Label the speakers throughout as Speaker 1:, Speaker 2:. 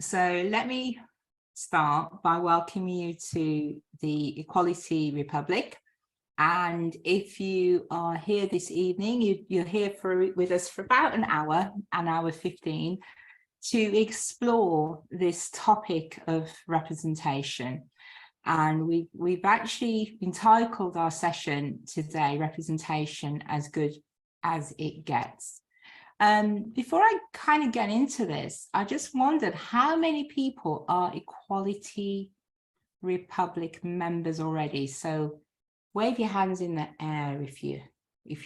Speaker 1: So let me start by welcoming you to the Equality Republic. And if you are here this evening, you're here with us for about an hour 15, to explore this topic of representation. And we've actually entitled our session today, Representation as Good as It Gets. Before I kind of get into this, I just wondered how many people are Equality Republic members already. So wave your hands in the air if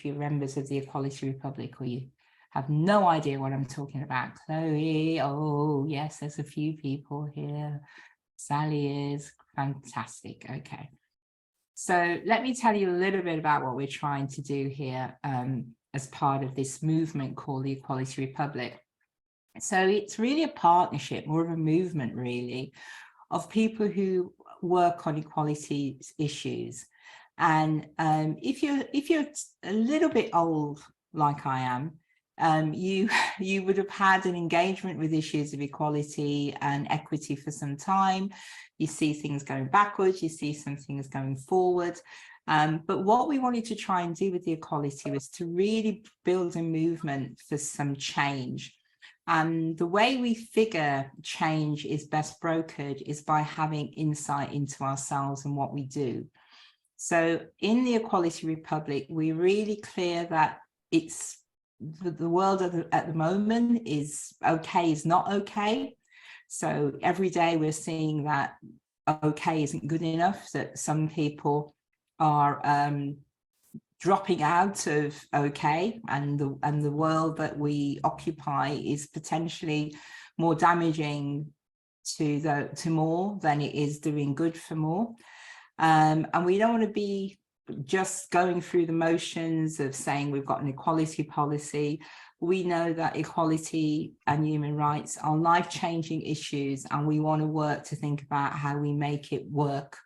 Speaker 1: you're members of the Equality Republic or you have no idea what I'm talking about. Chloe, oh yes, there's a few people here. Sally is fantastic. Okay. So let me tell you a little bit about what we're trying to do here as part of this movement called the Equality Republic. So it's really a partnership, more of a movement really, of people who work on equality issues. And if you're a little bit old like I am, you would have had an engagement with issues of equality and equity for some time. You see things going backwards, you see some things going forward. But what we wanted to try and do with the equality was to really build a movement for some change. And the way we figure change is best brokered is by having insight into ourselves and what we do. So in the Equality Republic, we're really clear that it's the world at the moment is okay, is not okay. So every day we're seeing that okay isn't good enough, that some people are dropping out of okay, and the world that we occupy is potentially more damaging to more than it is doing good for more. And we don't want to be just going through the motions of saying we've got an equality policy. We know that equality and human rights are life-changing issues, and we want to work to think about how we make it work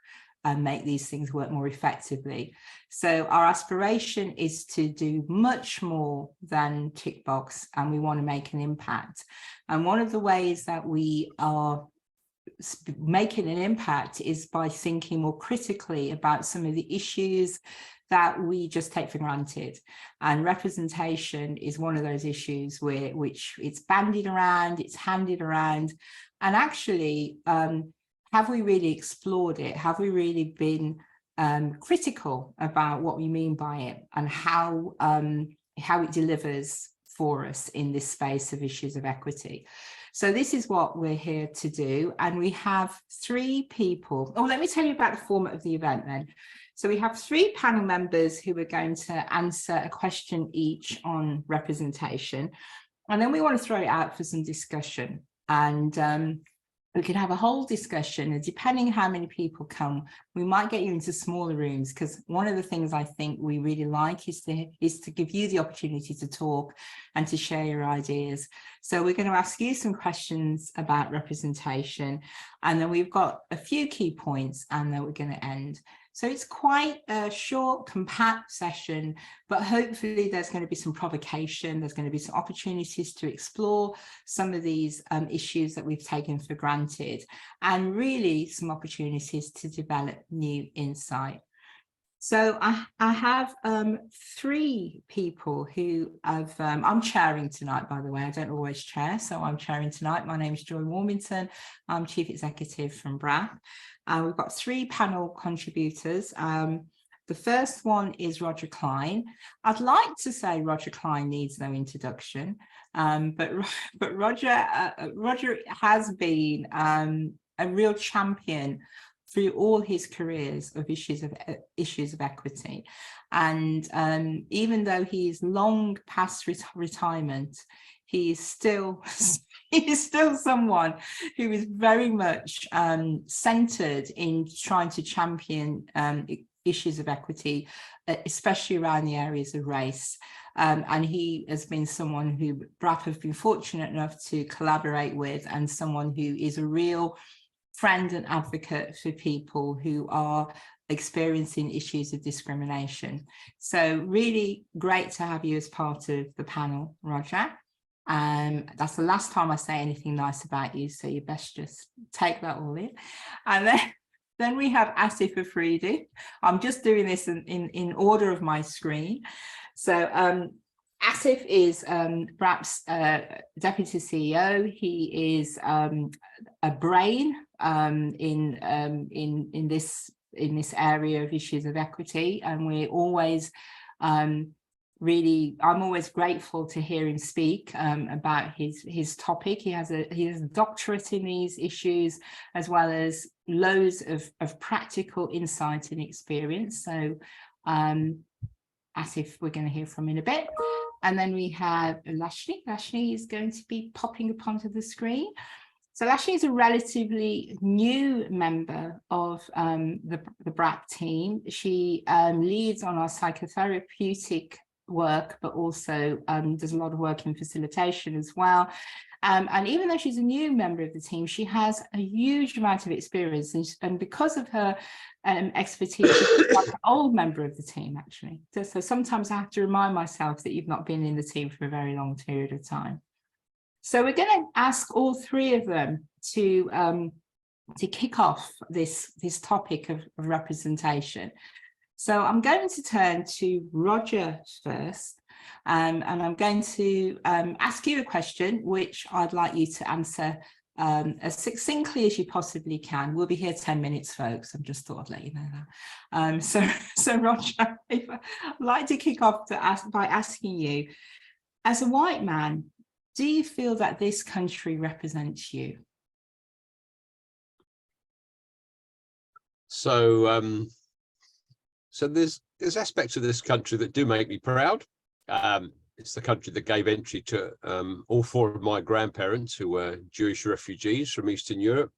Speaker 1: and make these things work more effectively. So our aspiration is to do much more than tick box, and we want to make an impact. And one of the ways that we are making an impact is by thinking more critically about some of the issues that we just take for granted. And representation is one of those issues which it's bandied around, it's handed around. And actually, have we really explored it? Have we really been critical about what we mean by it and how it delivers for us in this space of issues of equity? So this is what we're here to do. And we have three people. Oh, let me tell you about the format of the event then. So we have three panel members who are going to answer a question each on representation. And then we want to throw it out for some discussion. And we could have a whole discussion, and depending how many people come, we might get you into smaller rooms, because one of the things I think we really like is to give you the opportunity to talk and to share your ideas. So we're going to ask you some questions about representation, and then we've got a few key points, and then we're going to end. So it's quite a short, compact session, but hopefully there's going to be some provocation. There's going to be some opportunities to explore some of these issues that we've taken for granted, and really some opportunities to develop new insight. So I have three people who have, I'm chairing tonight, by the way. I don't always chair, so I'm chairing tonight. My name is Joy Warmington. I'm Chief Executive from brap. We've got three panel contributors. The first one is Roger Klein. I'd like to say Roger Klein needs no introduction, but Roger has been a real champion through all his careers of issues of equity. And even though he's long past retirement, he is still someone who is very much centered in trying to champion issues of equity, especially around the areas of race. And he has been someone who brap have been fortunate enough to collaborate with, and someone who is a real friend and advocate for people who are experiencing issues of discrimination. So really great to have you as part of the panel, Roger. That's the last time I say anything nice about you, so you best just take that all in. And then we have Asif Afridi. I'm just doing this in order of my screen. So Asif is BRAP's deputy CEO. He is a brain in this area of issues of equity, and we're always I'm always grateful to hear him speak about his topic. He has a doctorate in these issues, as well as loads of practical insight and experience. So Asif, we're going to hear from in a bit. And then we have Lashni. Lashni is going to be popping up onto the screen. So Lashni is a relatively new member of the BRAP team. She leads on our psychotherapeutic work, but also does a lot of work in facilitation as well. And even though she's a new member of the team, she has a huge amount of experience, and because of her expertise, she's like an old member of the team, actually. So sometimes I have to remind myself that you've not been in the team for a very long period of time. So we're going to ask all three of them to kick off this topic of representation. So I'm going to turn to Roger first, and I'm going to ask you a question, which I'd like you to answer as succinctly as you possibly can. We'll be here 10 minutes, folks. I just thought I'd let you know that. So Roger, I'd like to kick off by asking you, as a white man, do you feel that this country represents you?
Speaker 2: So there's aspects of this country that do make me proud. It's the country that gave entry to all four of my grandparents, who were Jewish refugees from Eastern Europe.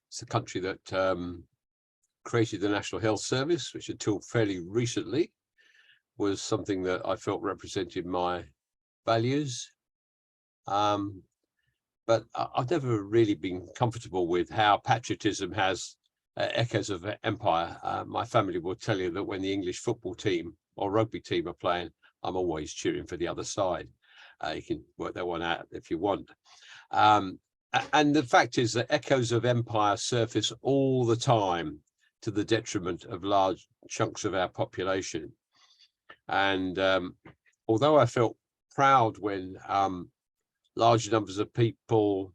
Speaker 2: It's the country that created the National Health Service, which until fairly recently was something that I felt represented my values. But I've never really been comfortable with how patriotism has echoes of empire. My family will tell you that when the English football team or rugby team are playing, I'm always cheering for the other side. You can work that one out if you want. And the fact is that echoes of empire surface all the time to the detriment of large chunks of our population. And although I felt proud when large numbers of people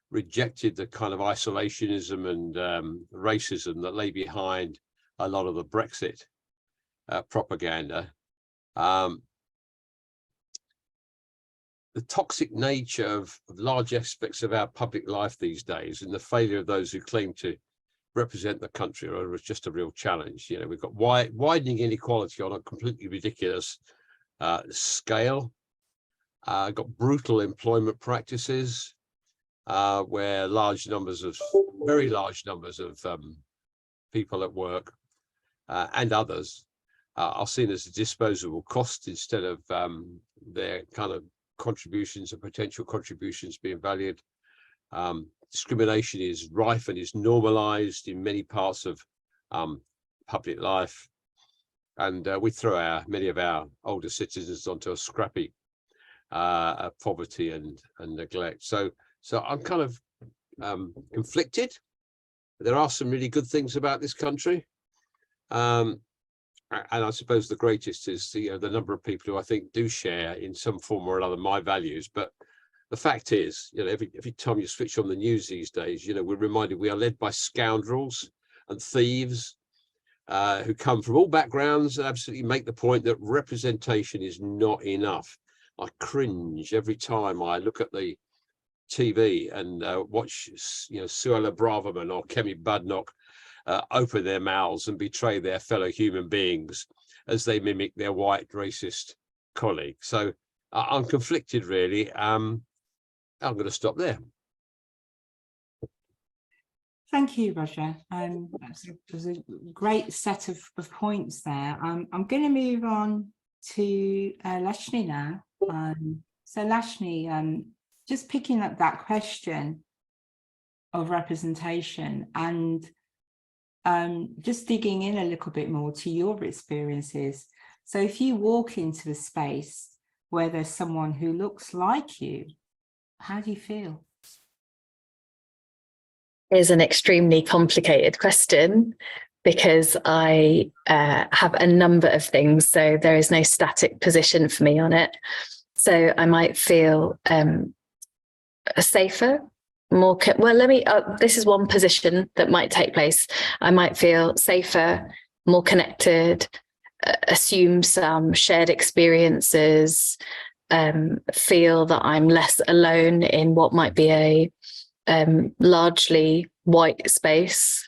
Speaker 2: rejected the kind of isolationism and racism that lay behind a lot of the Brexit propaganda, the toxic nature of large aspects of our public life these days, and the failure of those who claim to represent the country, was just a real challenge. You know, we've got widening inequality on a completely ridiculous scale. Got brutal employment practices, where very large numbers of people at work and others are seen as a disposable cost instead of their kind of contributions and potential contributions being valued. Discrimination is rife and is normalized in many parts of public life, and we throw many of our older citizens onto a scrappy poverty and neglect. So I'm kind of conflicted. There are some really good things about this country, and I suppose the greatest is the number of people who I think do share in some form or another my values. But the fact is, every time you switch on the news these days, we're reminded we are led by scoundrels and thieves who come from all backgrounds and absolutely make the point that representation is not enough. I cringe every time I look at the TV and watch, Suella Braverman or Kemi Badnoch open their mouths and betray their fellow human beings as they mimic their white racist colleague. So I'm conflicted, really. I'm going to stop there.
Speaker 1: Thank you, Roger. There's a great set of points there. I'm going to move on to Lashni now. So Lashni, just picking up that question of representation and just digging in a little bit more to your experiences. So if you walk into a space where there's someone who looks like you, how do you feel?
Speaker 3: Is an extremely complicated question, because I have a number of things, so there is no static position for me on it. So I might feel safer, more this is one position that might take place. I might feel safer, more connected, assume some shared experiences, feel that I'm less alone in what might be a largely white space.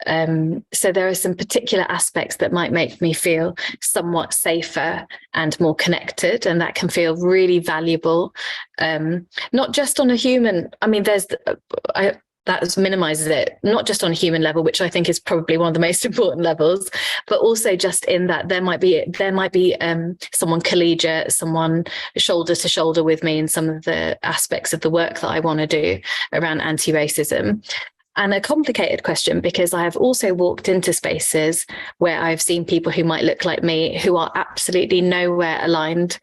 Speaker 3: So there are some particular aspects that might make me feel somewhat safer and more connected, and that can feel really valuable. Not just on a human, I mean, that minimizes it, not just on a human level, which I think is probably one of the most important levels, but also just in that there might be someone collegiate, someone shoulder to shoulder with me in some of the aspects of the work that I want to do around anti-racism. And a complicated question, because I have also walked into spaces where I've seen people who might look like me, who are absolutely nowhere aligned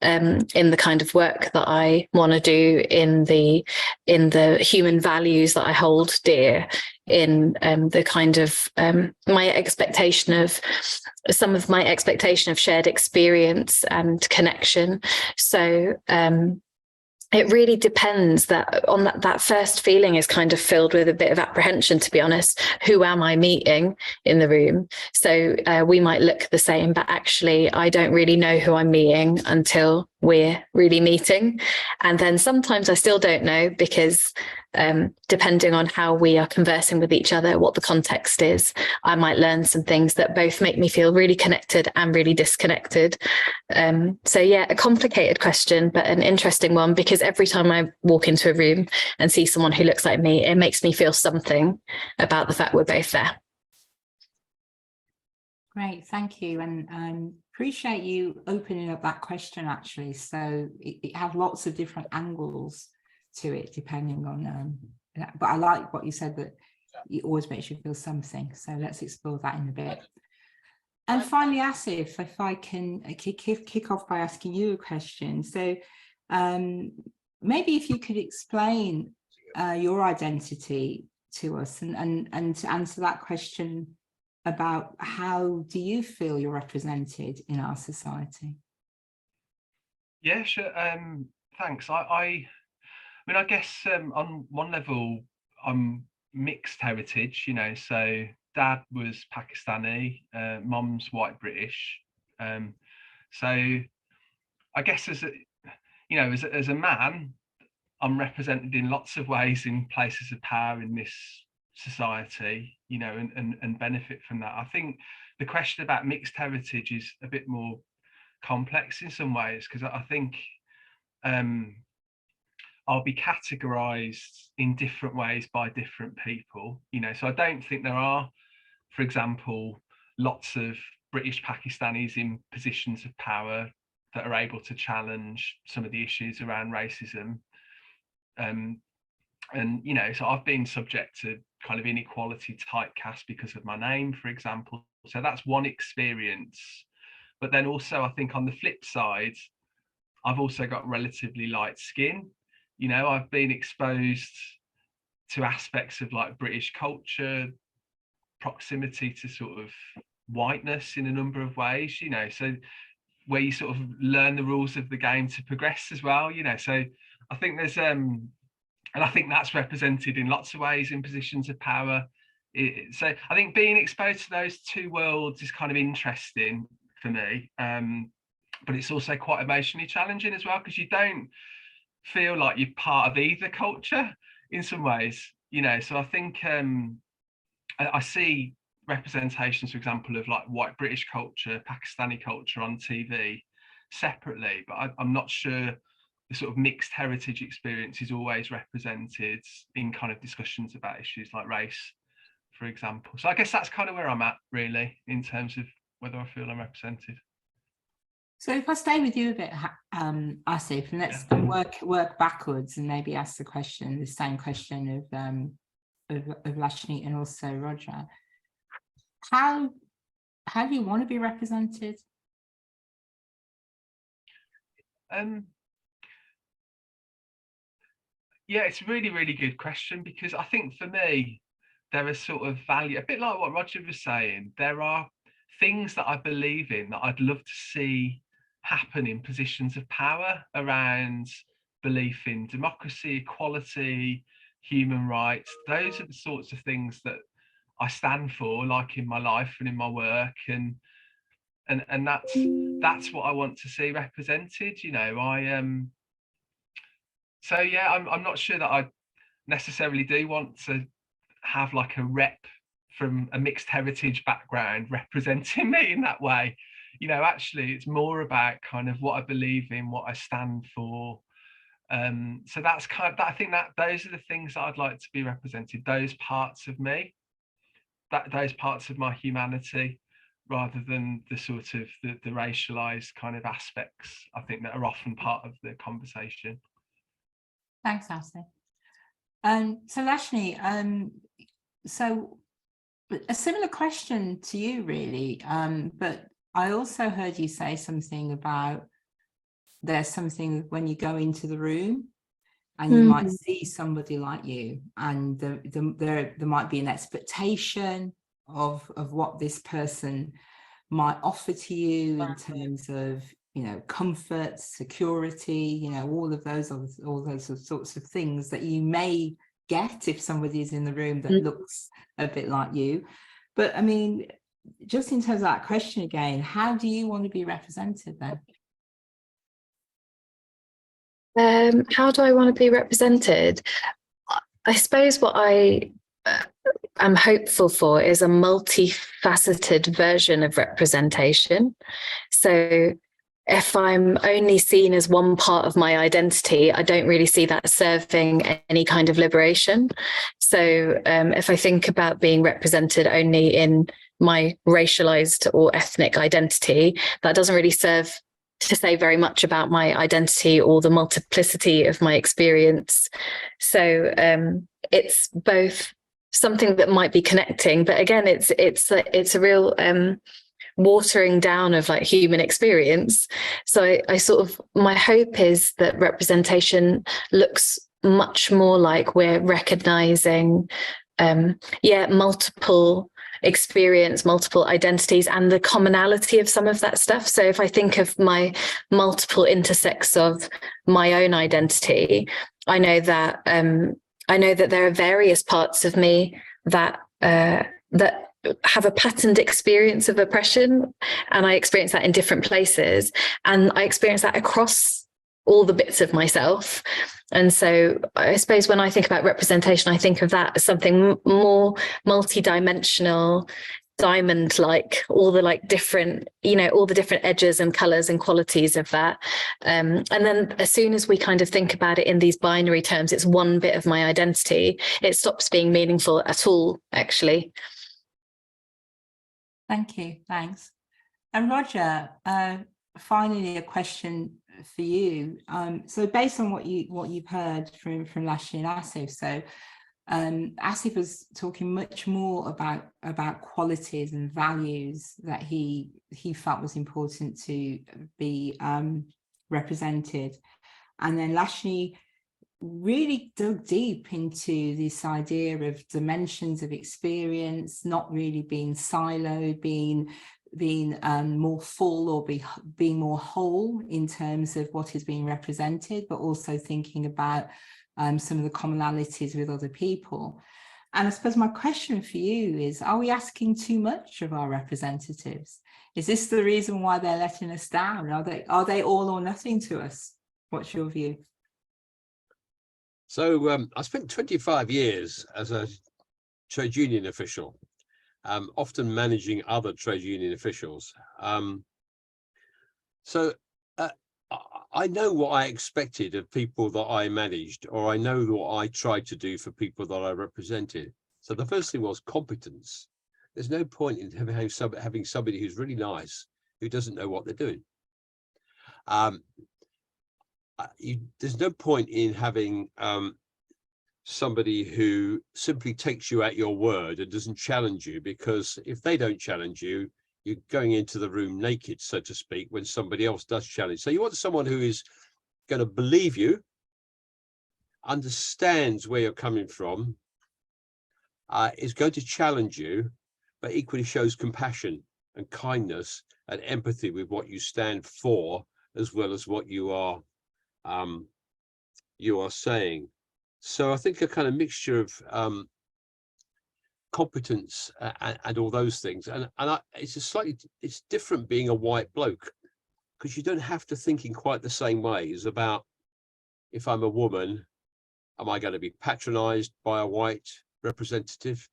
Speaker 3: in the kind of work that I want to do, in the human values that I hold dear, in the kind of my expectation of shared experience and connection. So it really depends. That first feeling is kind of filled with a bit of apprehension, to be honest. Who am I meeting in the room? So we might look the same, but actually I don't really know who I'm meeting until we're really meeting. And then sometimes I still don't know, because depending on how we are conversing with each other, what the context is, I might learn some things that both make me feel really connected and really disconnected. So yeah, a complicated question, but an interesting one, because every time I walk into a room and see someone who looks like me, it makes me feel something about the fact we're both there.
Speaker 1: Great, thank you, and appreciate you opening up that question, actually. So it has lots of different angles to it, depending on but I like what you said, that it always makes you feel something. So let's explore that in a bit. And finally, Asif, if I can kick off by asking you a question. So maybe if you could explain your identity to us, and to answer that question about how do you feel you're represented in our society?
Speaker 4: Yeah, sure. Thanks. I mean, I guess on one level, I'm mixed heritage, so dad was Pakistani, mum's white British. So I guess as a man, I'm represented in lots of ways in places of power in this society, and benefit from that. I think the question about mixed heritage is a bit more complex in some ways, because I think I'll be categorized in different ways by different people, so I don't think there are, for example, lots of British Pakistanis in positions of power that are able to challenge some of the issues around racism. And so I've been subject to kind of inequality typecast because of my name, for example. So that's one experience. But then also, I think on the flip side, I've also got relatively light skin. I've been exposed to aspects of like British culture, proximity to sort of whiteness in a number of ways, so where you sort of learn the rules of the game to progress as well, so I think there's and I think that's represented in lots of ways in positions of power. So I think being exposed to those two worlds is kind of interesting for me, but it's also quite emotionally challenging as well, because you don't feel like you're part of either culture in some ways, so I think I see representations, for example, of like white British culture, Pakistani culture on TV separately, but I'm not sure the sort of mixed heritage experience is always represented in kind of discussions about issues like race, for example. So I guess that's kind of where I'm at, really, in terms of whether I feel I'm represented.
Speaker 1: So if I stay with you a bit, Asif, and let's work backwards and maybe ask the same question of Lashni and also Roger. How do you want to be represented?
Speaker 4: Yeah, it's a really, really good question, because I think for me, there are sort of value, a bit like what Roger was saying. There are things that I believe in that I'd love to see happen in positions of power, around belief in democracy, equality, human rights. Those are the sorts of things that I stand for, like in my life and in my work, and that's what I want to see represented. You know, so yeah, I'm not sure that I necessarily do want to have like a rep from a mixed heritage background representing me in that way. You know, actually, it's more about kind of what I believe in, what I stand for. So that's kind of, I think that those are the things that I'd like to be represented. Those parts of me, those parts of my humanity, rather than the sort of the racialized kind of aspects, I think, that are often part of the conversation.
Speaker 1: Thanks, Ashley. So Lashni, so a similar question to you, really, but I also heard you say something about there's something when you go into the room and you might see somebody like you, and there might be an expectation of what this person might offer to you in terms of, you know, comfort, security, you know, all those sorts of things that you may get if somebody is in the room that looks a bit like you. But I mean, just in terms of that question again, how do you want to be represented then?
Speaker 3: How do I want to be represented? I suppose what I am hopeful for is a multifaceted version of representation. So if I'm only seen as one part of my identity, I don't really see that serving any kind of liberation. So if I think about being represented only in my racialized or ethnic identity, that doesn't really serve to say very much about my identity or the multiplicity of my experience. So it's both something that might be connecting, but again, it's a real watering down of like human experience. So I sort of, my hope is that representation looks much more like we're recognizing multiple experience, multiple identities, and the commonality of some of that stuff. So if I think of my multiple intersects of my own identity, I know that there are various parts of me that have a patterned experience of oppression, and I experience that in different places, and I experience that across all the bits of myself. And so I suppose when I think about representation, I think of that as something more multi-dimensional, diamond-like, all the like different, you know, all the different edges and colors and qualities of that. And then as soon as we kind of think about it in these binary terms, it's one bit of my identity, it stops being meaningful at all, actually.
Speaker 1: Thank you. Thanks. And Roger, finally, a question for you. So based on what you've heard from Lashni and Asif, so Asif was talking much more about qualities and values that he felt was important to be represented, and then Lashni really dug deep into this idea of dimensions of experience, not really being siloed, being more full, or being more whole in terms of what is being represented, but also thinking about some of the commonalities with other people. And I suppose my question for you is, are we asking too much of our representatives? Is this the reason why they're letting us down? Are they all or nothing to us? What's your view?
Speaker 2: So I spent 25 years as a trade union official, often managing other trade union officials. So I know what I expected of people that I managed, or I know what I tried to do for people that I represented. So the first thing was competence. There's no point in having somebody who's really nice, who doesn't know what they're doing. There's no point in having somebody who simply takes you at your word and doesn't challenge you, because if they don't challenge you, you're going into the room naked, so to speak, when somebody else does challenge. So you want someone who is going to believe you, understands where you're coming from, is going to challenge you, but equally shows compassion and kindness and empathy with what you stand for, as well as what you are saying. So I think a kind of mixture of competence and all those things, and it's different being a white bloke, because you don't have to think in quite the same ways about, if I'm a woman, am I going to be patronized by a white representative?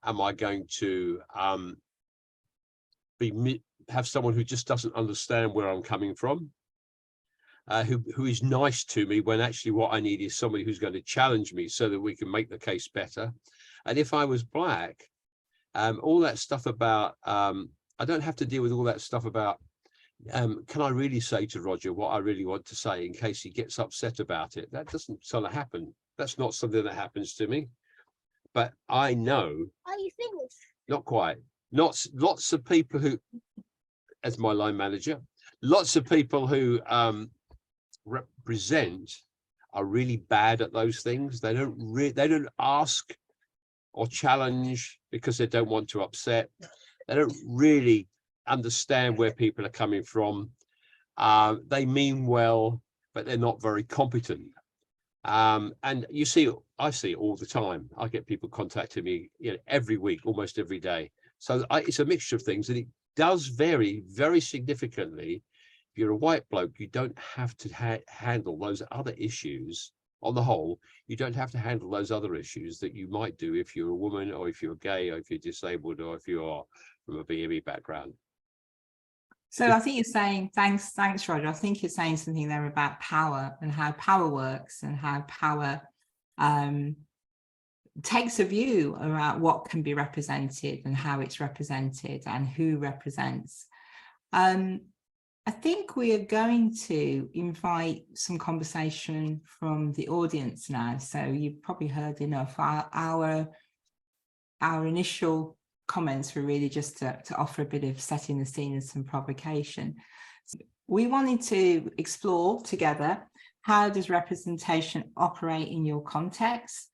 Speaker 2: Am I going to have someone who just doesn't understand where I'm coming from, who is nice to me, when actually what I need is somebody who's going to challenge me so that we can make the case better? And if I was black, all that stuff about, I don't have to deal with all that stuff about, can I really say to Roger what I really want to say in case he gets upset about it? That doesn't sort of happen. That's not something that happens to me. But I know. Are you finished? Not quite. Lots of people who, as my line manager, lots of people who represent are really bad at those things. They don't ask or challenge because they don't want to upset. They don't really understand where people are coming from. They mean well, but they're not very competent. And I see it all the time. I get people contacting me, every week, almost every day. So it's a mixture of things, and it does vary very significantly. If you're a white bloke, you don't have to handle those other issues. On the whole, you don't have to handle those other issues that you might do if you're a woman, or if you're gay, or if you're disabled, or if you are from a BME background.
Speaker 1: So I think you're saying, thanks, Roger. I think you're saying something there about power and how power works, and how power takes a view about what can be represented and how it's represented and who represents. I think we are going to invite some conversation from the audience now. So you've probably heard enough. Our initial comments were really just to offer a bit of setting the scene and some provocation. We wanted to explore together, how does representation operate in your context?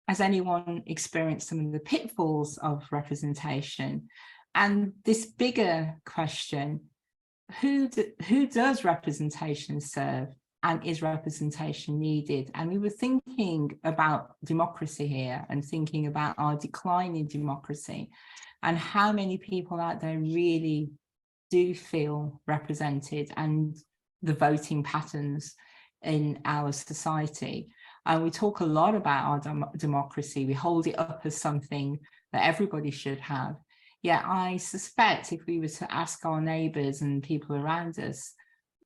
Speaker 1: Has anyone experienced some of the pitfalls of representation? And this bigger question, who does representation serve, and is representation needed? And we were thinking about democracy here, and thinking about our decline in democracy, and how many people out there really do feel represented, and the voting patterns in our society. And we talk a lot about our democracy. We hold it up as something that everybody should have. Yet I suspect if we were to ask our neighbours and people around us,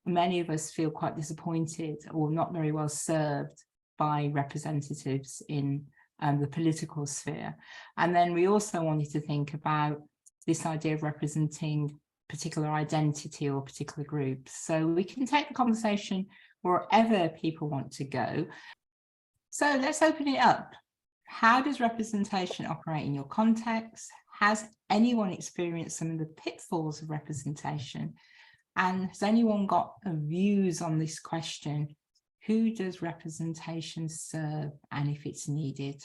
Speaker 1: many of us feel quite disappointed or not very well served by representatives in the political sphere. And then we also wanted to think about this idea of representing particular identity or particular groups. So we can take the conversation wherever people want to go. So let's open it up. How does representation operate in your context? Has anyone experienced some of the pitfalls of representation? And has anyone got views on this question? Who does representation serve, and if it's needed?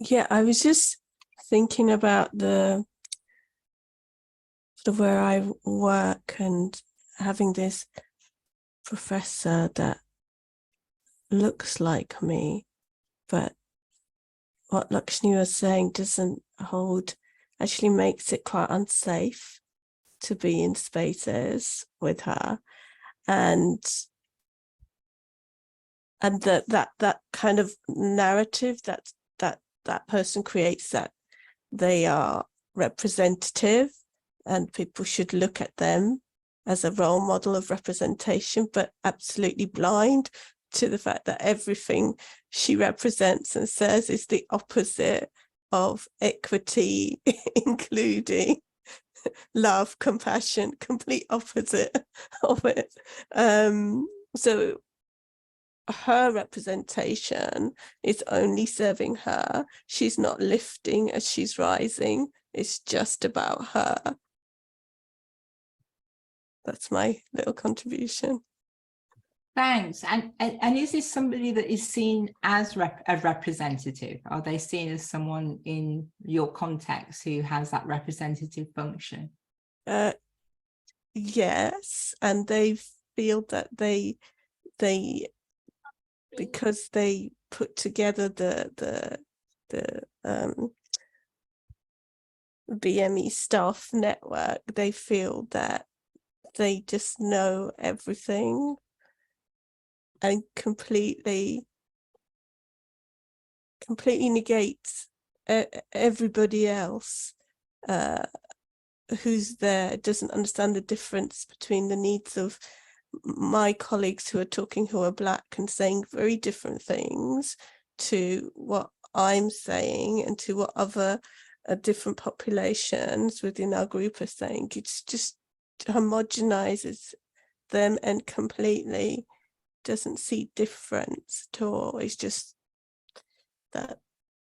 Speaker 5: Yeah, I was just thinking about the where I work, and having this professor that looks like me, but what Lakshmi was saying doesn't hold, actually makes it quite unsafe to be in spaces with her, and that kind of narrative that person creates, that they are representative and people should look at them as a role model of representation, but absolutely blind to the fact that everything she represents and says is the opposite of equity, including love, compassion, complete opposite of it. So her representation is only serving her. She's not lifting as she's rising. It's just about her. That's my little contribution.
Speaker 1: Thanks. And is this somebody that is seen as a representative? Are they seen as someone in your context who has that representative function?
Speaker 5: Yes, and they feel that they because they put together the BME staff network, they feel that they just know everything and completely negates everybody else who's there, doesn't understand the difference between the needs of my colleagues who are talking, who are Black and saying very different things, to what I'm saying and to what other different populations within our group are saying. It's just homogenizes them and completely doesn't see difference at all. It's just that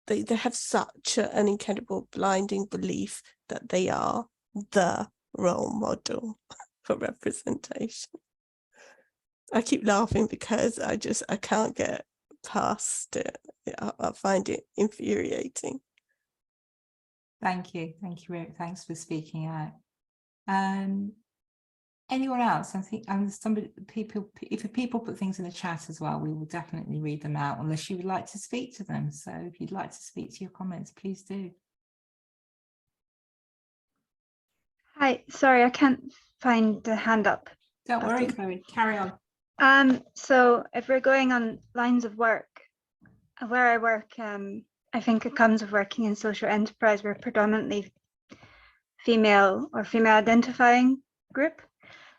Speaker 5: they have such an incredible blinding belief that they are the role model for representation. I keep laughing because I can't get past it. I find it infuriating.
Speaker 1: Thank you, Rick. Thanks for speaking out. Anyone else? I think if people put things in the chat as well, we will definitely read them out, unless you would like to speak to them. So if you'd like to speak to your comments, please do.
Speaker 6: Hi, sorry, I can't find the hand up.
Speaker 1: Don't worry, Chloe, carry on.
Speaker 6: So if we're going on lines of work, where I work, I think it comes with working in social enterprise. We're predominantly female or female identifying group.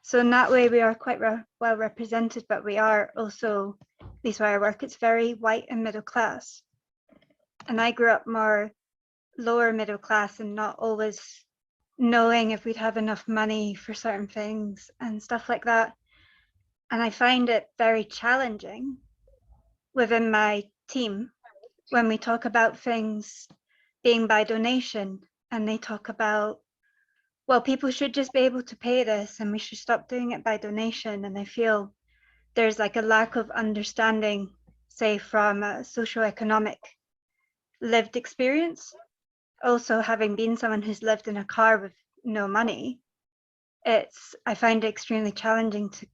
Speaker 6: So in that way, we are quite well represented, but we are also, at least where I work, it's very white and middle class. And I grew up more lower middle class and not always knowing if we'd have enough money for certain things and stuff like that. And I find it very challenging within my team when we talk about things being by donation, and they talk about, well, people should just be able to pay this and we should stop doing it by donation. And I feel there's like a lack of understanding, say, from a socioeconomic lived experience. Also, having been someone who's lived in a car with no money, I find it extremely challenging to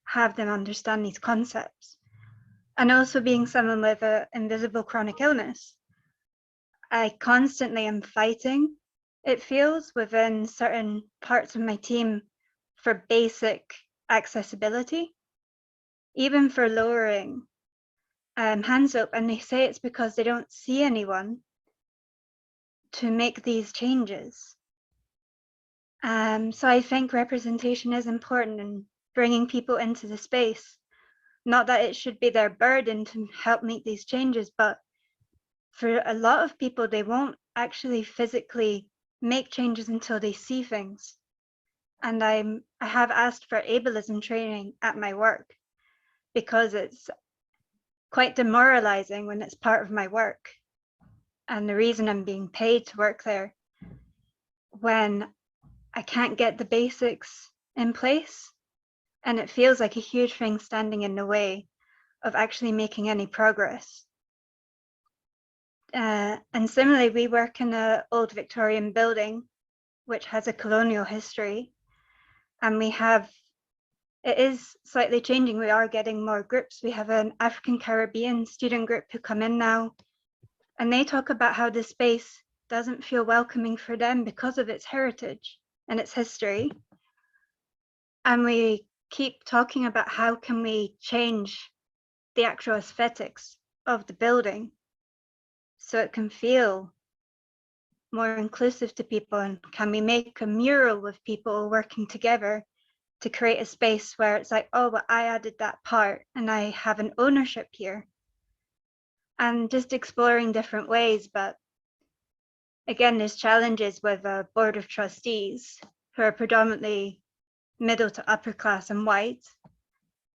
Speaker 6: have them understand these concepts. And also being someone with an invisible chronic illness, I constantly am fighting, it feels, within certain parts of my team for basic accessibility, even for lowering hands up. And they say it's because they don't see anyone to make these changes. So I think representation is important in bringing people into the space. Not that it should be their burden to help make these changes, but for a lot of people, they won't actually physically make changes until they see things. And I have asked for ableism training at my work because it's quite demoralizing when it's part of my work. And the reason I'm being paid to work there, when I can't get the basics in place, and it feels like a huge thing standing in the way of actually making any progress. And similarly, we work in an old Victorian building, which has a colonial history, and it is slightly changing. We are getting more groups. We have an African Caribbean student group who come in now, and they talk about how the space doesn't feel welcoming for them because of its heritage and its history. And we keep talking about how can we change the actual aesthetics of the building so it can feel more inclusive to people, and can we make a mural with people working together to create a space where it's like, oh, well, I added that part and I have an ownership here, and just exploring different ways. But again, there's challenges with a board of trustees who are predominantly middle to upper class and white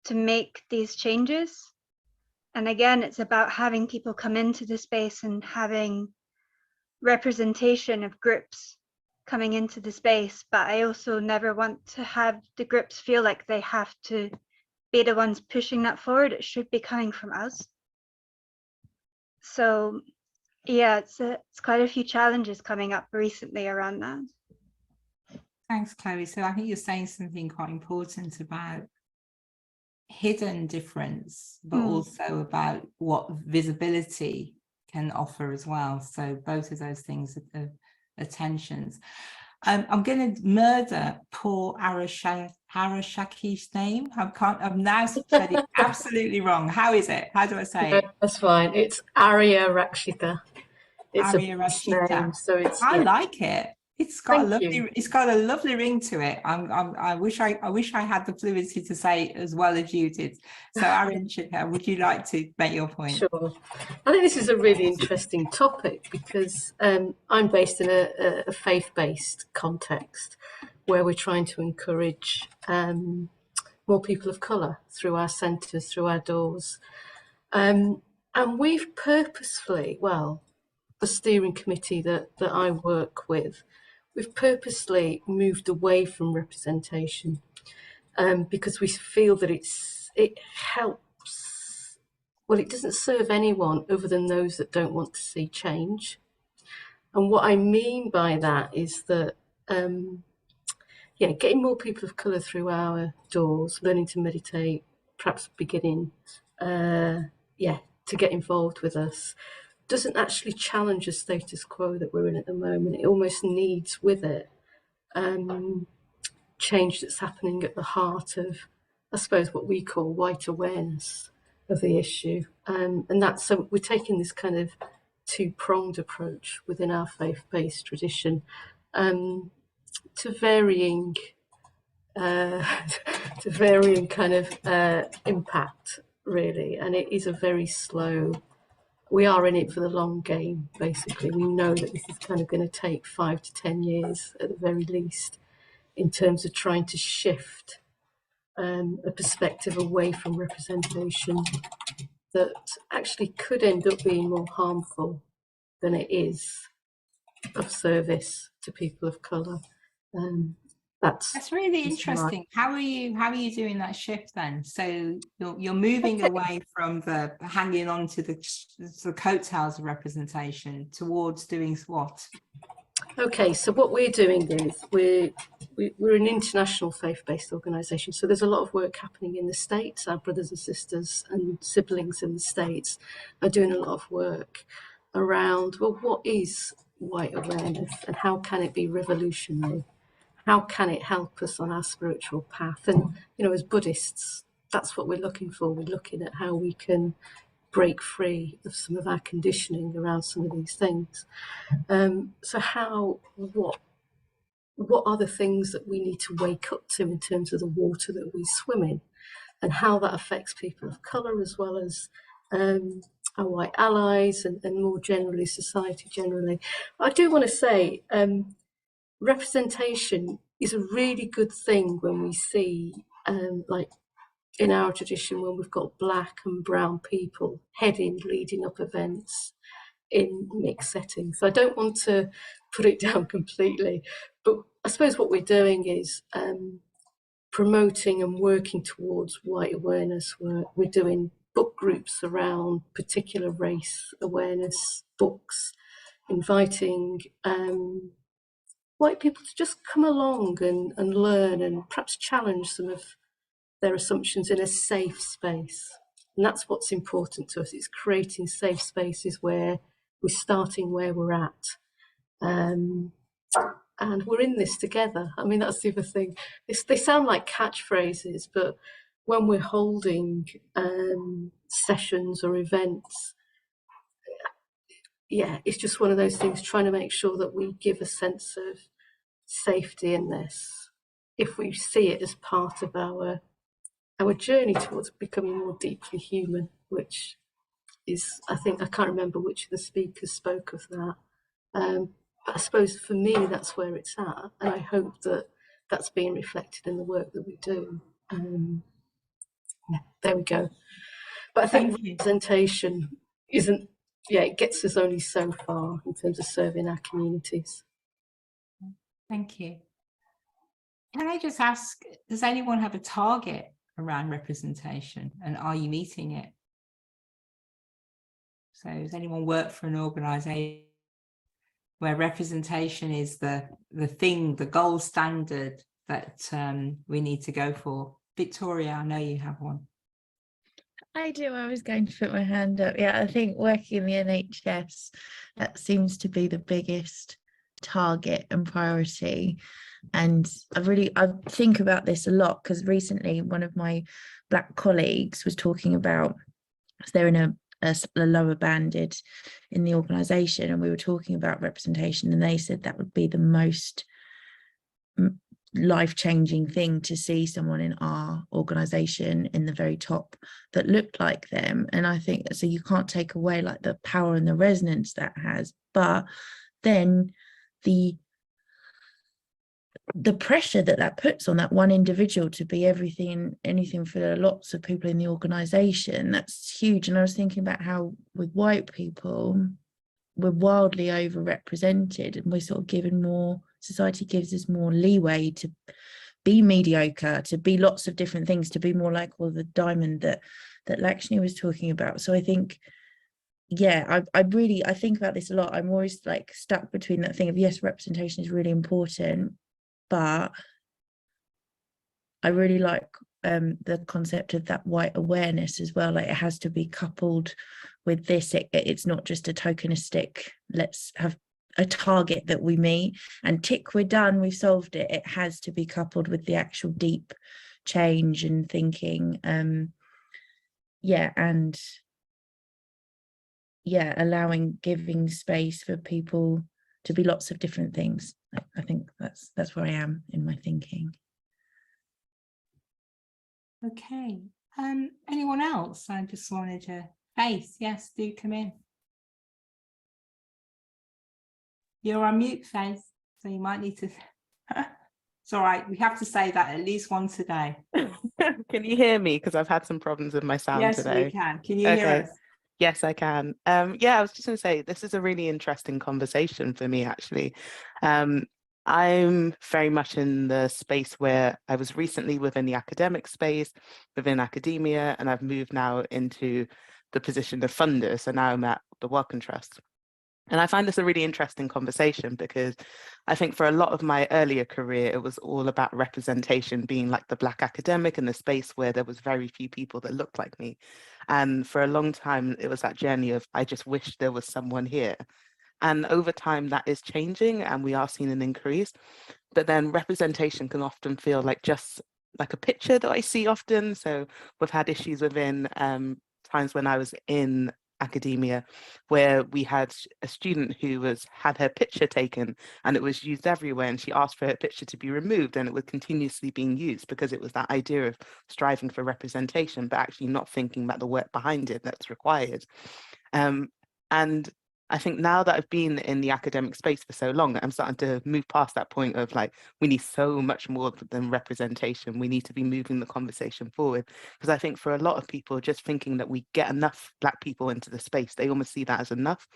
Speaker 6: to make these changes. And again, it's about having people come into the space and having representation of groups coming into the space, but I also never want to have the groups feel like they have to be the ones pushing that forward. It should be coming from us. So yeah, it's quite a few challenges coming up recently around that.
Speaker 1: Thanks, Chloe. So I think you're saying something quite important about hidden difference, but also about what visibility can offer as well. So both of those things are tensions. I'm going to murder poor Arashaki's name. I've now said it absolutely wrong. How is it? How do I say it?
Speaker 7: That's fine. It's Arya Rakshita. It's
Speaker 1: Arya
Speaker 7: a
Speaker 1: Rashida.
Speaker 7: name, so it's.
Speaker 1: I
Speaker 7: Yeah.
Speaker 1: like it. It's got
Speaker 7: Thank
Speaker 1: a
Speaker 7: you.
Speaker 1: lovely. It's got a lovely ring to it. I wish I had the fluency to say it as well as you did. So, Aaron, would you like to make your point?
Speaker 7: Sure. I think this is a really interesting topic because I'm based in a faith-based context where we're trying to encourage more people of colour through our centres, through our doors. And we've purposefully, well, the steering committee that I work with, we've purposely moved away from representation because we feel that it helps. Well, it doesn't serve anyone other than those that don't want to see change. And what I mean by that is that, getting more people of colour through our doors, learning to meditate, perhaps beginning, to get involved with us, doesn't actually challenge the status quo that we're in at the moment. It almost needs with it change that's happening at the heart of, I suppose, what we call white awareness of the issue. And that's, so we're taking this kind of two-pronged approach within our faith-based tradition to varying kind of impact, really. And it is a very slow, we are in it for the long game, basically. We know that this is kind of going to take 5 to 10 years at the very least in terms of trying to shift a perspective away from representation that actually could end up being more harmful than it is of service to people of colour. That's
Speaker 1: really interesting. How are you doing that shift then? So you're moving away from the hanging on to the coattails of representation towards doing what?
Speaker 7: Okay, so what we're doing is we're an international faith-based organisation. So there's a lot of work happening in the States. Our brothers and sisters and siblings in the States are doing a lot of work around, well, what is white awareness and how can it be revolutionary? How can it help us on our spiritual path? And, you know, as Buddhists, that's what we're looking for. We're looking at how we can break free of some of our conditioning around some of these things. So what are the things that we need to wake up to in terms of the water that we swim in, and how that affects people of colour as well as our white allies and more generally society generally. I do want to say representation is a really good thing when we see like in our tradition when we've got black and brown people leading up events in mixed settings. So I don't want to put it down completely, but I suppose what we're doing is promoting and working towards white awareness work. We're doing book groups around particular race awareness books, inviting white people to just come along and learn and perhaps challenge some of their assumptions in a safe space. And that's what's important to us. It's creating safe spaces where we're starting where we're at. And we're in this together. I mean, that's the other thing. They sound like catchphrases, but when we're holding sessions or events, it's just one of those things, trying to make sure that we give a sense of safety in this. If we see it as part of our journey towards becoming more deeply human, which is, I think, I can't remember which of the speakers spoke of that. But I suppose for me, that's where it's at. And I hope that that's being reflected in the work that we do. There we go. But I think representation isn't, it gets us only so far in terms of serving our communities.
Speaker 1: Thank you. Can I just ask, does anyone have a target around representation, and are you meeting it? So does anyone work for an organisation where representation is the thing, the gold standard that we need to go for? Victoria, I know you have one.
Speaker 8: I do. I was going to put my hand up. Yeah, I think working in the NHS, that seems to be the biggest target and priority. And I think about this a lot, because recently one of my Black colleagues was talking about, they're in a lower banded in the organisation, and we were talking about representation, and they said that would be the most life-changing thing to see someone in our organisation in the very top that looked like them. And I think so, you can't take away like the power and the resonance that has, but then the pressure that puts on that one individual to be everything and anything for lots of people in the organisation, that's huge. And I was thinking about how with white people, we're wildly overrepresented, and we're sort of given more, society gives us more leeway to be mediocre, to be lots of different things, to be more like, well, the diamond that Lakshmi was talking about. So I think, yeah, I think about this a lot. I'm always like stuck between that thing of, yes, representation is really important, but I really like the concept of that white awareness as well. Like, it has to be coupled with this. It's not just a tokenistic, let's have a target that we meet and tick, we're done, we've solved it. It has to be coupled with the actual deep change and thinking. Giving space for people to be lots of different things. I think that's where I am in my thinking.
Speaker 1: Okay. Anyone else? I just wanted to Faith, yes, do come in. You're on mute, Faith, so you might need to. It's all right. We have to say that at least once a day.
Speaker 9: Can you hear me? Because I've had some problems with my sound today.
Speaker 1: Yes, we can. Can you hear us?
Speaker 9: Yes, I can. Yeah, I was just going to say, this is a really interesting conversation for me, actually. I'm very much in the space where I was recently within the academic space, within academia, and I've moved now into the position of funder. So now I'm at the Wellcome Trust. And I find this a really interesting conversation, because I think for a lot of my earlier career, it was all about representation, being like the Black academic in the space where there was very few people that looked like me. And for a long time, it was that journey of, I just wish there was someone here. And over time, that is changing, and we are seeing an increase. But then representation can often feel like just like a picture that I see often. So we've had issues within times when I was in academia where we had a student who had her picture taken, and it was used everywhere, and she asked for her picture to be removed, and it was continuously being used because it was that idea of striving for representation, but actually not thinking about the work behind it that's required. And I think now that I've been in the academic space for so long, I'm starting to move past that point of like, we need so much more than representation. We need to be moving the conversation forward. Because I think for a lot of people, just thinking that we get enough Black people into the space, they almost see that as enough.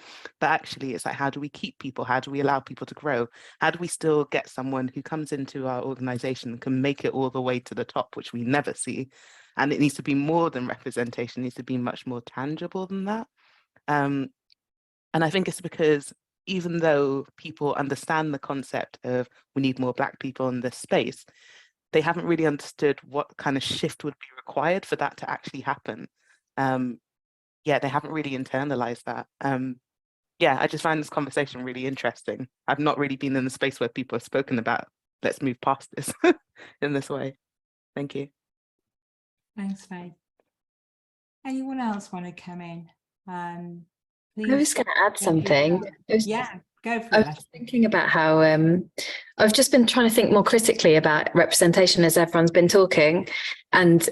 Speaker 9: But actually, it's like, how do we keep people? How do we allow people to grow? How do we still get someone who comes into our organization and can make it all the way to the top, which we never see? And it needs to be more than representation. It needs to be much more tangible than that. And I think it's because even though people understand the concept of we need more Black people in this space, they haven't really understood what kind of shift would be required for that to actually happen. Yeah, they haven't really internalized that. Yeah, I just find this conversation really interesting. I've not really been in the space where people have spoken about, let's move past this in this way. Thank you.
Speaker 1: Thanks, Faith. Anyone else want to come in?
Speaker 3: I was going to add something.
Speaker 1: Yeah, go for it.
Speaker 3: I was thinking about how I've just been trying to think more critically about representation as everyone's been talking. And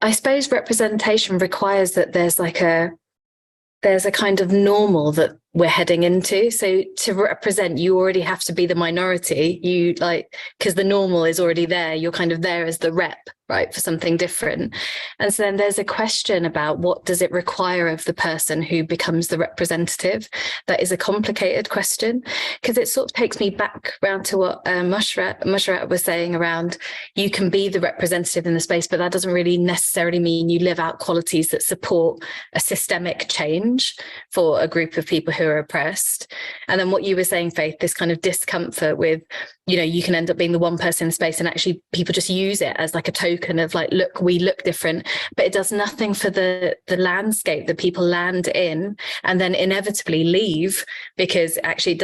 Speaker 3: I suppose representation requires that there's a kind of normal that we're heading into. So to represent, you already have to be the minority, you like, because the normal is already there, you're kind of there as the rep, right, for something different. And so then there's a question about what does it require of the person who becomes the representative. That is a complicated question, because it sort of takes me back around to what Mushrat was saying around, you can be the representative in the space, but that doesn't really necessarily mean you live out qualities that support a systemic change for a group of people who are oppressed. And then what you were saying, Faith, this kind of discomfort with, you know, you can end up being the one person in space and actually people just use it as like a token of like, look, we look different, but it does nothing for the landscape that people land in and then inevitably leave, because actually it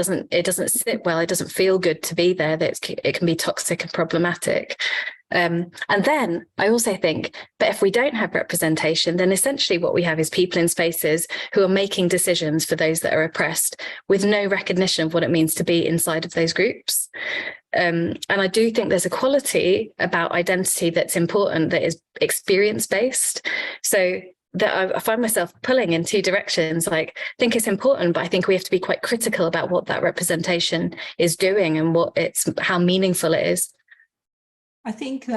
Speaker 3: doesn't sit well, it doesn't feel good to be there, that it can be toxic and problematic. And then I also think, but if we don't have representation, then essentially what we have is people in spaces who are making decisions for those that are oppressed with no recognition of what it means to be inside of those groups. And I do think there's a quality about identity that's important, that is experience-based. So that I find myself pulling in two directions. Like, I think it's important, but I think we have to be quite critical about what that representation is doing and how meaningful it is.
Speaker 1: I think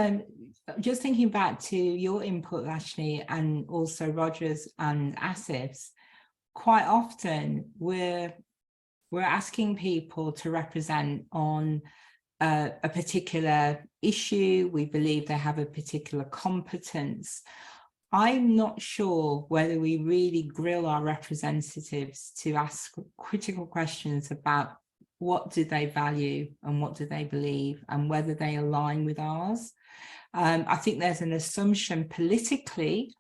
Speaker 1: just thinking back to your input, Ashley, and also Roger's and Asif's, quite often we're asking people to represent on a particular issue. We believe they have a particular competence. I'm not sure whether we really grill our representatives to ask critical questions about what do they value and what do they believe and whether they align with ours. I think there's an assumption politically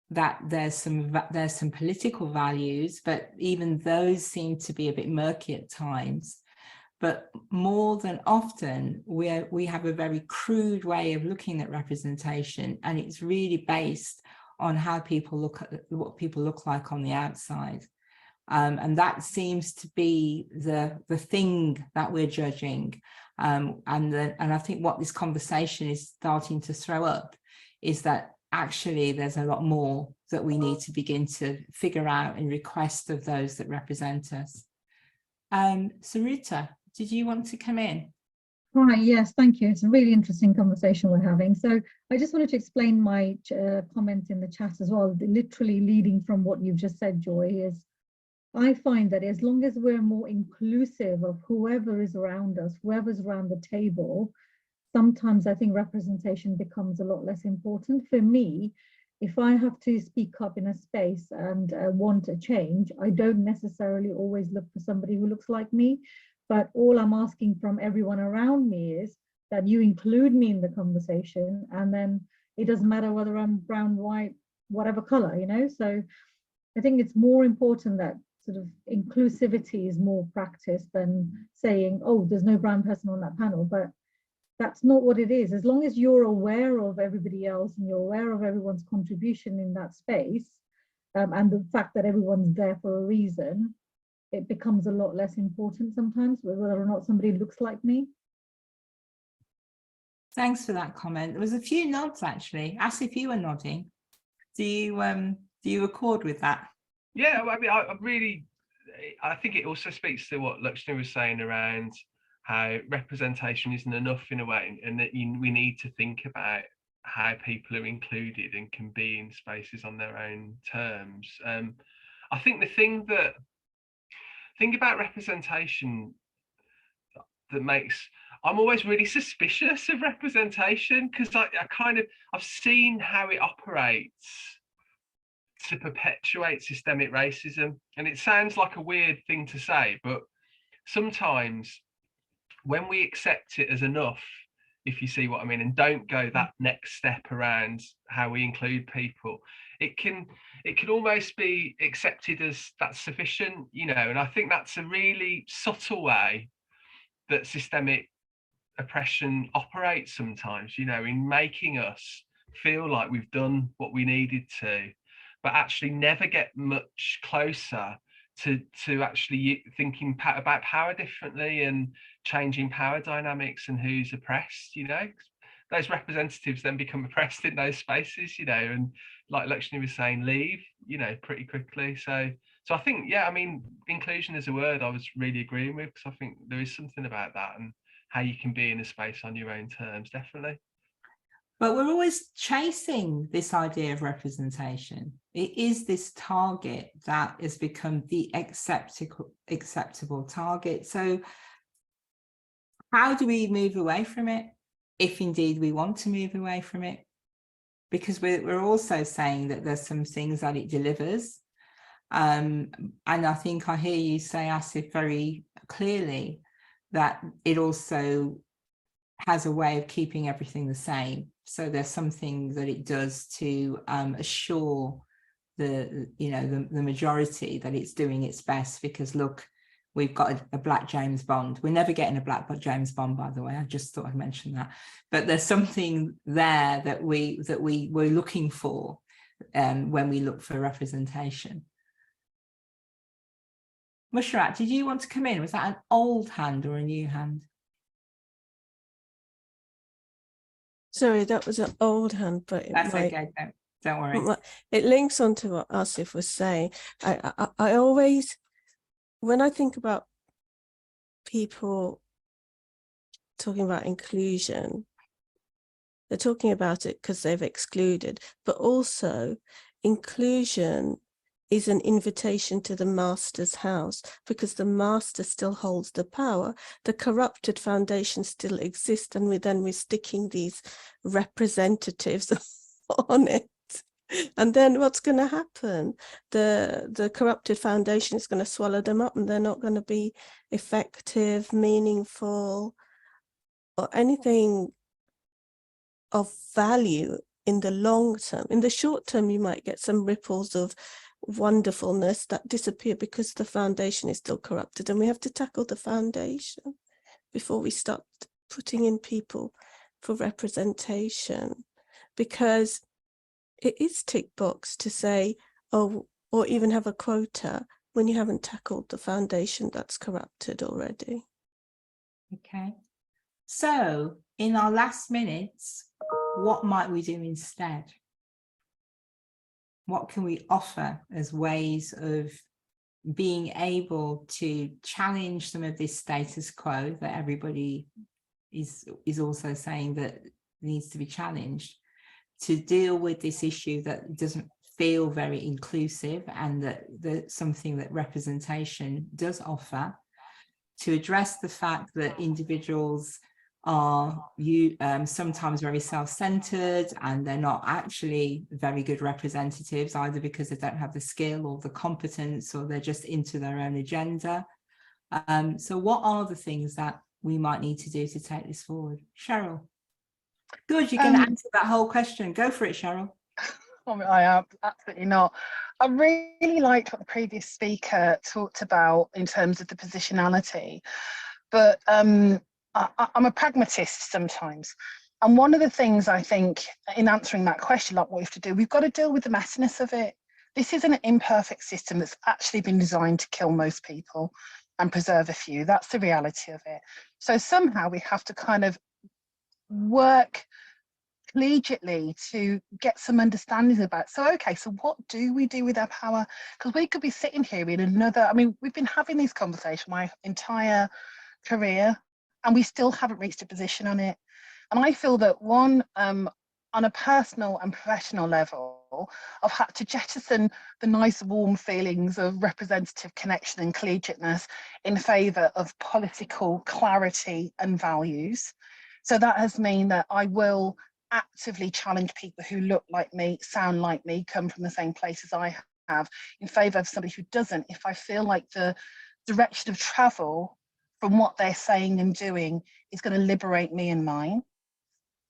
Speaker 1: that there's some political values, but even those seem to be a bit murky at times. But more than often, we have a very crude way of looking at representation, and it's really based on how people look at what people look like on the outside. And that seems to be the thing that we're judging. And I think what this conversation is starting to throw up is that actually there's a lot more that we need to begin to figure out and request of those that represent us. Sarita, did you want to come in?
Speaker 10: Hi, yes, thank you. It's a really interesting conversation we're having. So I just wanted to explain my comment in the chat as well, literally leading from what you've just said, Joy, is I find that as long as we're more inclusive of whoever is around us, whoever's around the table, sometimes I think representation becomes a lot less important. For me, if I have to speak up in a space and want a change, I don't necessarily always look for somebody who looks like me, but all I'm asking from everyone around me is that you include me in the conversation, and then it doesn't matter whether I'm brown, white, whatever color, you know? So I think it's more important that sort of inclusivity is more practiced than saying, oh, there's no brown person on that panel, but that's not what it is. As long as you're aware of everybody else and you're aware of everyone's contribution in that space, and the fact that everyone's there for a reason, it becomes a lot less important sometimes, whether or not somebody looks like me.
Speaker 1: Thanks for that comment. There was a few nods actually. As if you were nodding. Do you accord with that?
Speaker 4: Yeah, I mean, I think it also speaks to what Lakshmi was saying around how representation isn't enough in a way, and that we need to think about how people are included and can be in spaces on their own terms. I think the thing about representation that makes, I'm always really suspicious of representation, because I've seen how it operates to perpetuate systemic racism. And it sounds like a weird thing to say, but sometimes when we accept it as enough, if you see what I mean, and don't go that next step around how we include people, it can almost be accepted as that's sufficient, you know. And I think that's a really subtle way that systemic oppression operates sometimes, you know, in making us feel like we've done what we needed to, but actually never get much closer to actually thinking about power differently and changing power dynamics and who's oppressed, you know. Those representatives then become oppressed in those spaces, you know, and like Lakshmi was saying, leave, you know, pretty quickly. So So I think, yeah, I mean, inclusion is a word I was really agreeing with, because I think there is something about that and how you can be in a space on your own terms, definitely.
Speaker 1: But we're always chasing this idea of representation. It is this target that has become the acceptable target. So how do we move away from it, if indeed we want to move away from it? Because we're also saying that there's some things that it delivers. And I think I hear you say, Asif, very clearly that it also has a way of keeping everything the same. So there's something that it does to assure the majority that it's doing its best, because look, we've got a black James Bond. We're never getting a black James Bond, by the way. I just thought I'd mention that. But there's something there that we're looking for when we look for representation. Mushrat, did you want to come in? Was that an old hand or a new hand?
Speaker 5: Sorry, that was an old hand, but
Speaker 1: That's okay. Don't worry.
Speaker 5: It links onto what Asif was saying. I always, when I think about people talking about inclusion, they're talking about it because they've excluded, but also inclusion is an invitation to the master's house, because the master still holds the power. The corrupted foundation still exists, and we're sticking these representatives on it. And then what's going to happen? The corrupted foundation is going to swallow them up, and they're not going to be effective, meaningful, or anything of value in the long term. In the short term, you might get some ripples of wonderfulness that disappear because the foundation is still corrupted, and we have to tackle the foundation before we start putting in people for representation, because it is tick box to say, oh, or even have a quota when you haven't tackled the foundation that's corrupted already.
Speaker 1: Okay, so in our last minutes, what might we do instead? What can we offer as ways of being able to challenge some of this status quo that everybody is also saying that needs to be challenged, to deal with this issue that doesn't feel very inclusive, and that something that representation does offer, to address the fact that individuals are sometimes very self-centered, and they're not actually very good representatives, either because they don't have the skill or the competence, or they're just into their own agenda. So what are the things that we might need to do to take this forward? Cheryl. Good, you can answer that whole question. Go for it, Cheryl.
Speaker 11: I am absolutely not. I really liked what the previous speaker talked about in terms of the positionality, but I'm a pragmatist sometimes. And one of the things I think in answering that question, like what we have to do, we've got to deal with the messiness of it. This is an imperfect system that's actually been designed to kill most people and preserve a few. That's the reality of it. So somehow we have to kind of work collegiately to get some understanding about, so okay, so what do we do with our power? Because we could be sitting here in another, I mean, we've been having these conversations my entire career, and we still haven't reached a position on it. And I feel that one, on a personal and professional level, I've had to jettison the nice warm feelings of representative connection and collegiateness in favour of political clarity and values. So that has meant that I will actively challenge people who look like me, sound like me, come from the same place as I have, in favour of somebody who doesn't, if I feel like the direction of travel from what they're saying and doing is going to liberate me and mine.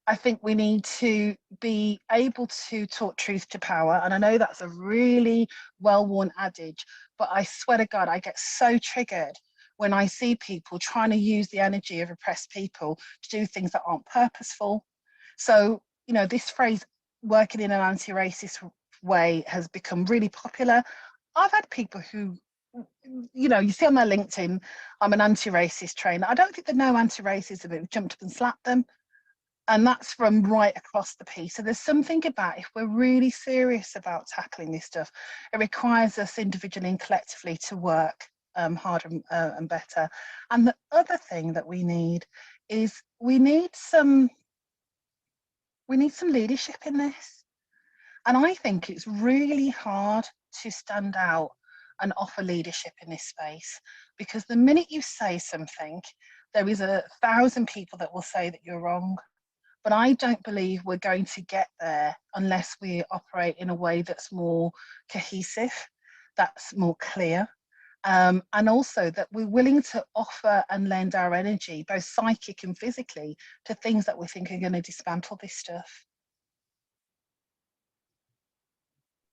Speaker 11: I think we need to be able to talk truth to power. And I know that's a really well-worn adage, but I swear to God, I get so triggered when I see people trying to use the energy of oppressed people to do things that aren't purposeful. So, you know, this phrase, working in an anti-racist way, has become really popular. I've had people who, you know, you see on their LinkedIn, I'm an anti-racist trainer. I don't think they know anti-racism, but jumped up and slapped them. And that's from right across the piece. So there's something about, if we're really serious about tackling this stuff, it requires us individually and collectively to work harder and better. And the other thing that we need is we need some leadership in this. And I think it's really hard to stand out and offer leadership in this space, because the minute you say something, there is 1,000 people that will say that you're wrong. But I don't believe we're going to get there unless we operate in a way that's more cohesive, that's more clear, and also that we're willing to offer and lend our energy, both psychic and physically, to things that we think are going to dismantle this stuff.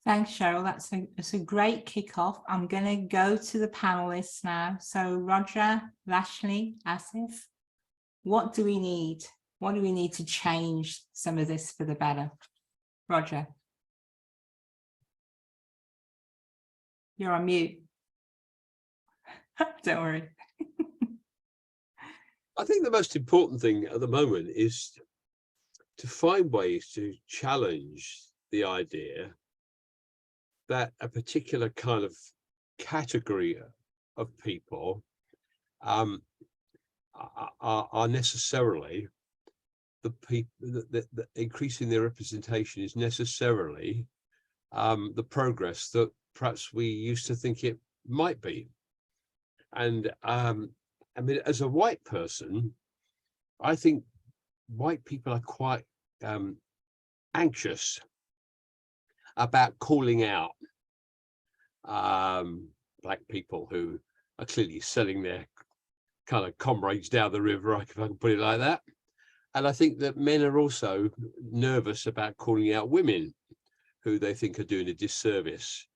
Speaker 1: Thanks, Cheryl. That's a great kickoff. I'm going to go to the panelists now. So Roger, Lashley, Asif, what do we need? What do we need to change some of this for the better? Roger. You're on mute. Don't worry.
Speaker 2: I think the most important thing at the moment is to find ways to challenge the idea that a particular kind of category of people are necessarily the people that increasing their representation is necessarily the progress that perhaps we used to think it might be. And I mean, as a white person, I think white people are quite anxious about calling out black people who are clearly selling their kind of comrades down the river, if I can put it like that. And I think that men are also nervous about calling out women who they think are doing a disservice,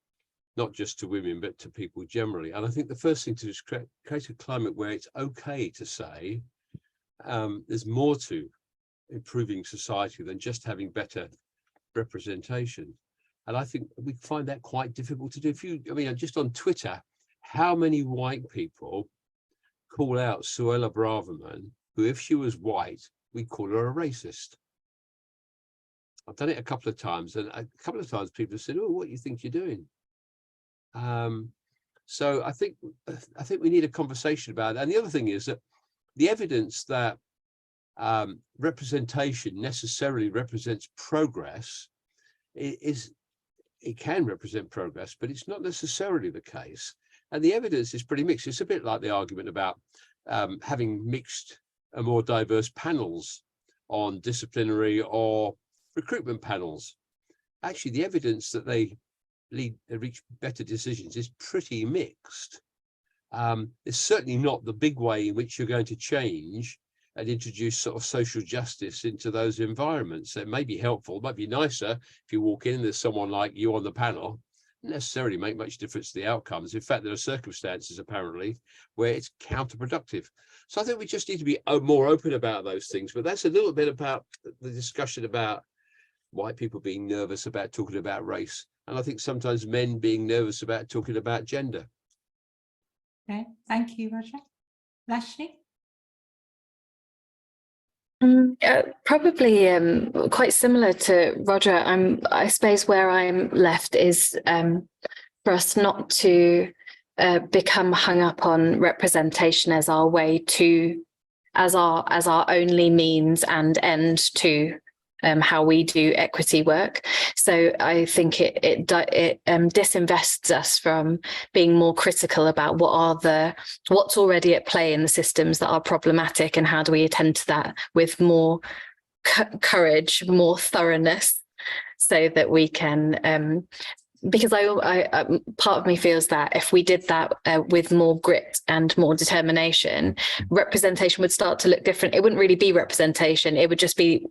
Speaker 2: not just to women, but to people generally. And I think the first thing to do is create a climate where it's okay to say there's more to improving society than just having better representation. And I think we find that quite difficult to do. I mean, just on Twitter, how many white people call out Suella Braverman, who, if she was white, we call her a racist? I've done it a couple of times, and a couple of times people have said, "Oh, what do you think you're doing?" So I think we need a conversation about it. And the other thing is that the evidence that representation necessarily represents progress it can represent progress, but it's not necessarily the case. And the evidence is pretty mixed. It's a bit like the argument about having mixed and more diverse panels on disciplinary or recruitment panels. Actually, the evidence that they reach better decisions is pretty mixed. It's certainly not the big way in which you're going to change and introduce sort of social justice into those environments. It may be helpful, it might be nicer if you walk in and there's someone like you on the panel. Doesn't necessarily make much difference to the outcomes. In fact, there are circumstances apparently where it's counterproductive. So I think we just need to be more open about those things. But that's a little bit about the discussion about white people being nervous about talking about race. And I think sometimes men being nervous about talking about gender.
Speaker 1: Okay, thank you, Roger. Lashley?
Speaker 3: Probably quite similar to Roger. I suppose where I'm left is for us not to become hung up on representation as our way to, as our only means and end to how we do equity work. So I think it disinvests us from being more critical about what's already at play in the systems that are problematic, and how do we attend to that with more courage, more thoroughness, so that we can. Because I part of me feels that if we did that with more grit and more determination, representation would start to look different. It wouldn't really be representation. It would just be,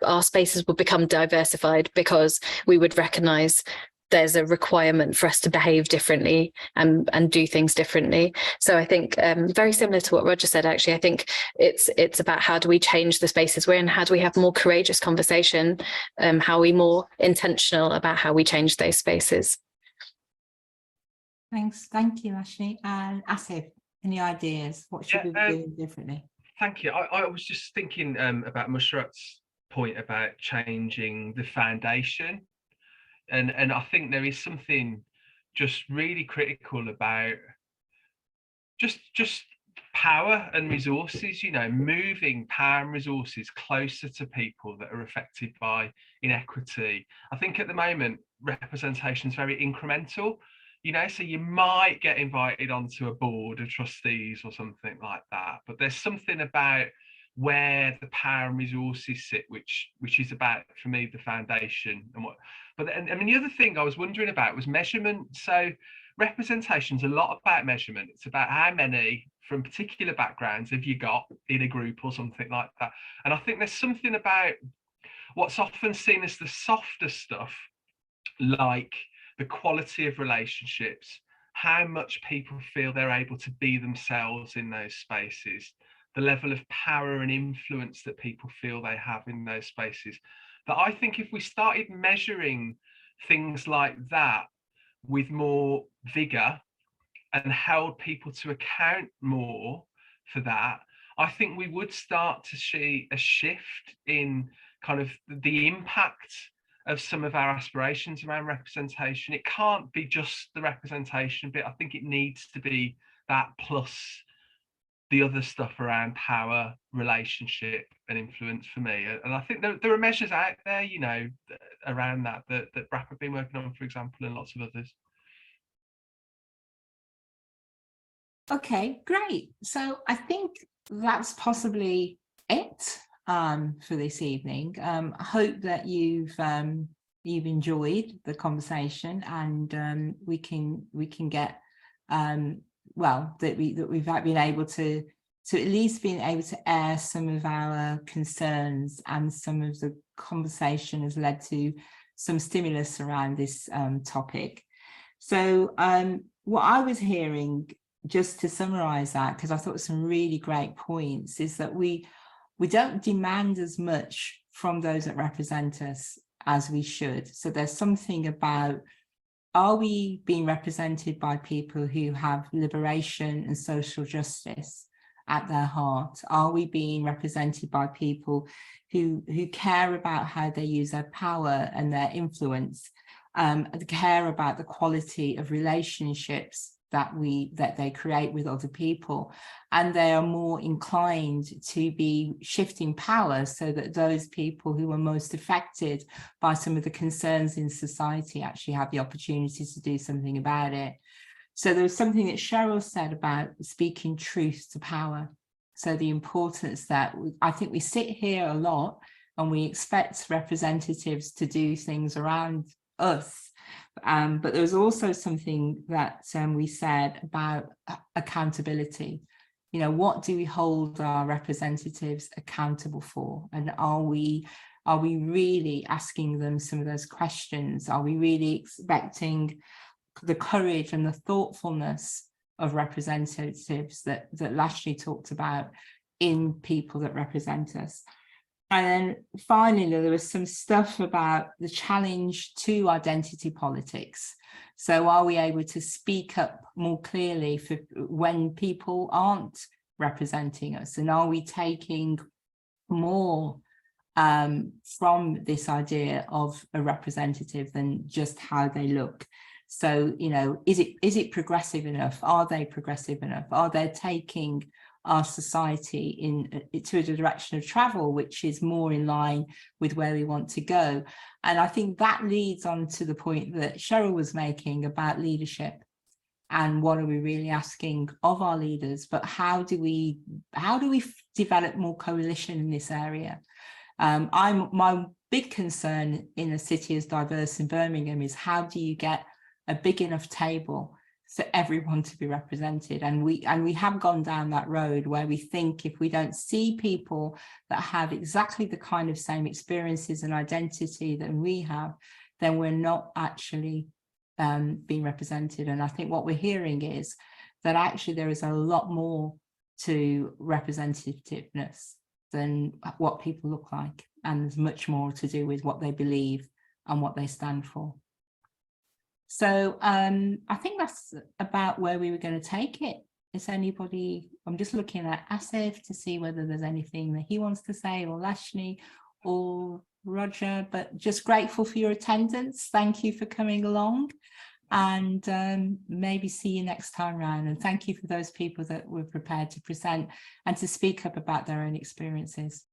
Speaker 3: our spaces would become diversified, because we would recognise there's a requirement for us to behave differently and do things differently. So I think very similar to what Roger said, actually, I think it's about how do we change the spaces we're in, how do we have more courageous conversation, how are we more intentional about how we change those spaces.
Speaker 1: Thanks, thank you, Ashley. And Asif, any ideas? What should we be doing differently?
Speaker 4: Thank you. I was just thinking about Mushrat's point about changing the foundation, and I think there is something just really critical about just power and resources, you know, moving power and resources closer to people that are affected by inequity. I think at the moment representation is very incremental, you know, so you might get invited onto a board of trustees or something like that, but there's something about where the power and resources sit, which is about, for me, the foundation. And what, but and I mean, the other thing I was wondering about was measurement. So representation's a lot about measurement. It's about how many from particular backgrounds have you got in a group or something like that. And I think there's something about what's often seen as the softer stuff, like the quality of relationships, how much people feel they're able to be themselves in those spaces, the level of power and influence that people feel they have in those spaces. That I think if we started measuring things like that with more vigor and held people to account more for that, I think we would start to see a shift in kind of the impact of some of our aspirations around representation. It can't be just the representation bit. I think it needs to be that plus the other stuff around power, relationship and influence for me. And I think there are measures out there, you know, around that BRAP have been working on, for example, and lots of others.
Speaker 1: Okay, great. So I think that's possibly it for this evening. I hope that you've enjoyed the conversation, and we can get well, that we've been able to at least been able to air some of our concerns, and some of the conversation has led to some stimulus around this topic. So what I was hearing, just to summarize that, because I thought some really great points, is that we don't demand as much from those that represent us as we should. So there's something about, are we being represented by people who have liberation and social justice at their heart? Are we being represented by people who care about how they use their power and their influence, care about the quality of relationships that they create with other people, and they are more inclined to be shifting power so that those people who are most affected by some of the concerns in society actually have the opportunity to do something about it. So there was something that Cheryl said about speaking truth to power. So the importance that I think we sit here a lot and we expect representatives to do things around us. But there was also something that we said about accountability. You know, what do we hold our representatives accountable for? And are we really asking them some of those questions? Are we really expecting the courage and the thoughtfulness of representatives that Lashley talked about in people that represent us? And then finally, there was some stuff about the challenge to identity politics. So are we able to speak up more clearly for when people aren't representing us? And are we taking more from this idea of a representative than just how they look? So, you know, is it progressive enough? Are they progressive enough? Are they taking our society to a direction of travel which is more in line with where we want to go? And I think that leads on to the point that Cheryl was making about leadership, and what are we really asking of our leaders, but how do we develop more coalition in this area? My big concern in a city as diverse in Birmingham is, how do you get a big enough table for everyone to be represented? And we have gone down that road where we think if we don't see people that have exactly the kind of same experiences and identity that we have, then we're not actually being represented. And I think what we're hearing is that actually there is a lot more to representativeness than what people look like, and there's much more to do with what they believe and what they stand for. So I think that's about where we were going to take it is anybody, I'm just looking at Asif to see whether there's anything that he wants to say, or Lashni or Roger, but just grateful for your attendance. Thank you for coming along, and maybe see you next time round. And thank you for those people that were prepared to present and to speak up about their own experiences.